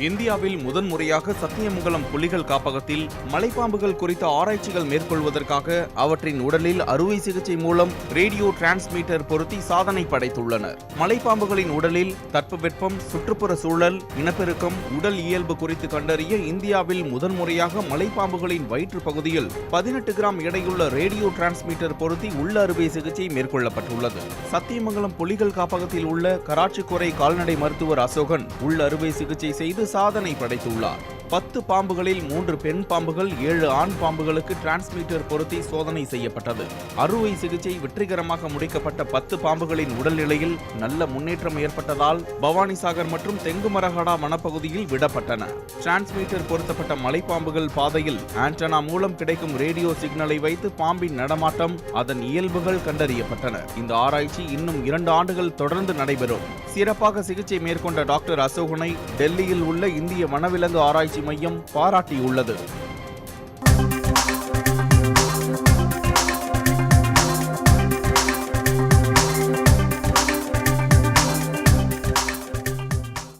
இந்தியாவில் முதன்முறையாக சத்தியமங்கலம் புலிகள் காப்பகத்தில் மலைப்பாம்புகள் குறித்த ஆராய்ச்சிகள் மேற்கொள்வதற்காக அவற்றின் உடலில் அறுவை சிகிச்சை மூலம் ரேடியோ டிரான்ஸ்மீட்டர் பொருத்தி சாதனை படைத்துள்ளனர். மலைப்பாம்புகளின் உடலில் தட்பவெப்பம், சுற்றுப்புற சூழல், இனப்பெருக்கம், உடல் இயல்பு குறித்து கண்டறிய இந்தியாவில் முதன்முறையாக மலைப்பாம்புகளின் வயிற்று பகுதியில் 18 கிராம் எடையுள்ள ரேடியோ டிரான்ஸ்மீட்டர் பொருத்தி உள்ள அறுவை சிகிச்சை மேற்கொள்ளப்பட்டுள்ளது. சத்தியமங்கலம் புலிகள் காப்பகத்தில் உள்ள கராச்சிக்குறை கால்நடை மருத்துவர் அசோகன் உள்ள அறுவை சிகிச்சை செய்து சாதனை படைத்துள்ளார். 10 பாம்புகளில் 3 பெண் பாம்புகள், 7 ஆண் பாம்புகளுக்கு டிரான்ஸ்மீட்டர் பொருத்தி சோதனை செய்யப்பட்டது. அறுவை சிகிச்சை வெற்றிகரமாக முடிக்கப்பட்ட 10 பாம்புகளின் உடல்நிலையில் நல்ல முன்னேற்றம் ஏற்பட்டதால் பவானிசாகர் மற்றும் தெங்குமரகடா வனப்பகுதியில் விடப்பட்டன. டிரான்ஸ்மீட்டர் பொருத்தப்பட்ட மலைப்பாம்புகள் பாதையில் ஆண்டனா மூலம் கிடைக்கும் ரேடியோ சிக்னலை வைத்து பாம்பின் நடமாட்டம், அதன் இயல்புகள் கண்டறியப்பட்டன. இந்த ஆராய்ச்சி இன்னும் 2 ஆண்டுகள் தொடர்ந்து நடைபெறும். சிறப்பாக சிகிச்சை மேற்கொண்ட டாக்டர் அசோகனை டெல்லியில் உள்ள இந்திய வனவிலங்கு ஆராய்ச்சி மையம் பாராட்டியுள்ளது.